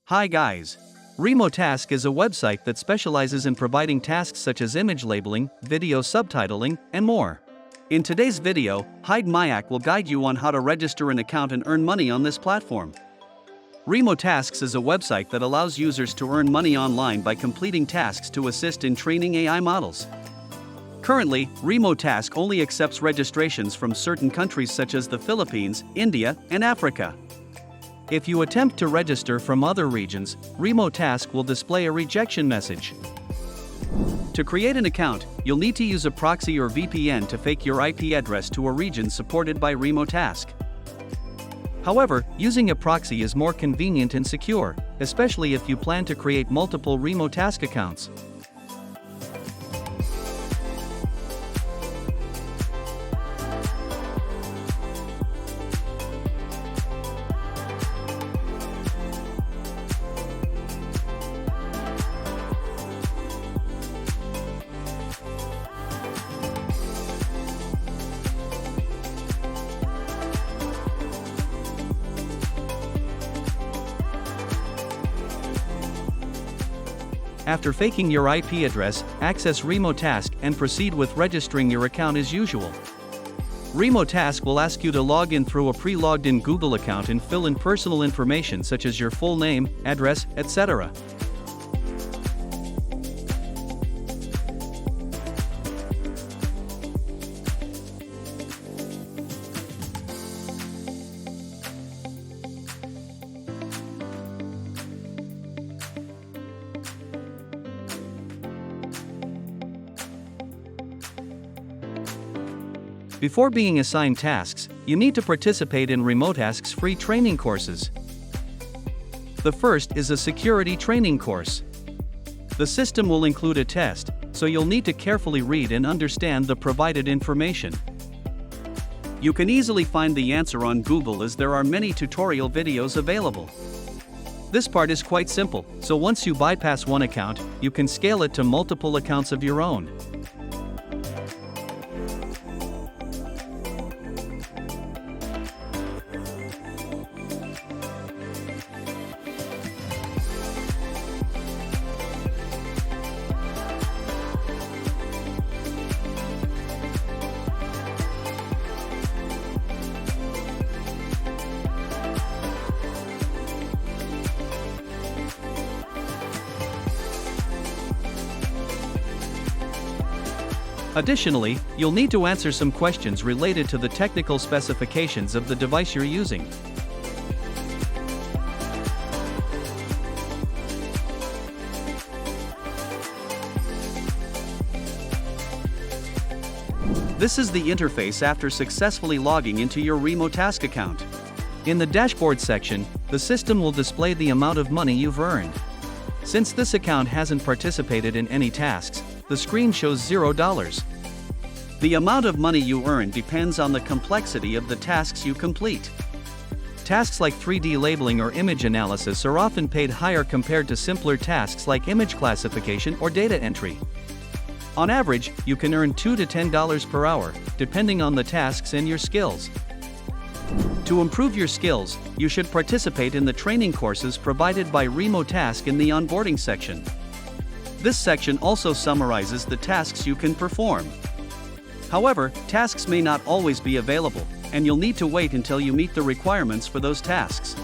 Hi guys! Remotask is a website that specializes in providing tasks such as image labeling, video subtitling, and more. In today's video, Hidemyacc will guide you on how to register an account and earn money on this platform. Remotasks is a website that allows users to earn money online by completing tasks to assist in training AI models. Currently, Remotask only accepts registrations from certain countries such as the Philippines, India, and Africa. If you attempt to register from other regions, Remotask will display a rejection message. To create an account, you'll need to use a proxy or VPN to fake your IP address to a region supported by Remotask. However, using a proxy is more convenient and secure, especially if you plan to create multiple Remotask accounts. After faking your IP address, access Remotask and proceed with registering your account as usual. Remotask will ask you to log in through a pre-logged-in Google account and fill in personal information such as your full name, address, etc. Before being assigned tasks, you need to participate in Remotask's free training courses. The first is a security training course. The system will include a test, so you'll need to carefully read and understand the provided information. You can easily find the answer on Google as there are many tutorial videos available. This part is quite simple, so once you bypass one account, you can scale it to multiple accounts of your own. Additionally, you'll need to answer some questions related to the technical specifications of the device you're using. This is the interface after successfully logging into your Remotask account. In the dashboard section, the system will display the amount of money you've earned. Since this account hasn't participated in any tasks, the screen shows $0. The amount of money you earn depends on the complexity of the tasks you complete. Tasks like 3D labeling or image analysis are often paid higher compared to simpler tasks like image classification or data entry. On average, you can earn $2 to $10 per hour, depending on the tasks and your skills. To improve your skills, you should participate in the training courses provided by Remotask in the onboarding section. This section also summarizes the tasks you can perform. However, tasks may not always be available, and you'll need to wait until you meet the requirements for those tasks.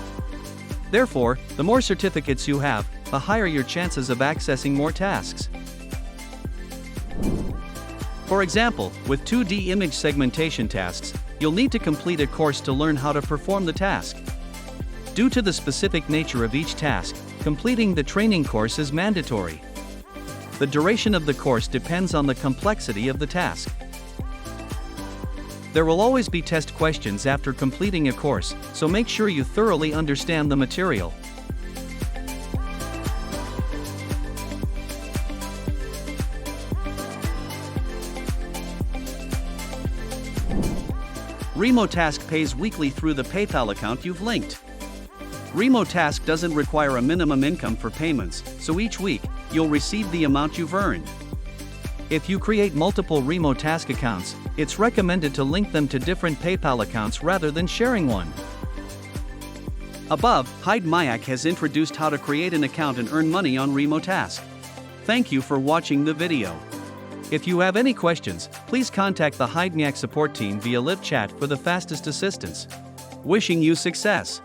Therefore, the more certificates you have, the higher your chances of accessing more tasks. For example, with 2D image segmentation tasks, you'll need to complete a course to learn how to perform the task. Due to the specific nature of each task, completing the training course is mandatory. The duration of the course depends on the complexity of the task. There will always be test questions after completing a course, so make sure you thoroughly understand the material. Remotask pays weekly through the PayPal account you've linked. Remotask doesn't require a minimum income for payments, so each week, you'll receive the amount you've earned. If you create multiple Remotask accounts, it's recommended to link them to different PayPal accounts rather than sharing one. Above, Hidemyacc has introduced how to create an account and earn money on Remotask. Thank you for watching the video. If you have any questions, please contact the Hidemyacc support team via live chat for the fastest assistance. Wishing you success.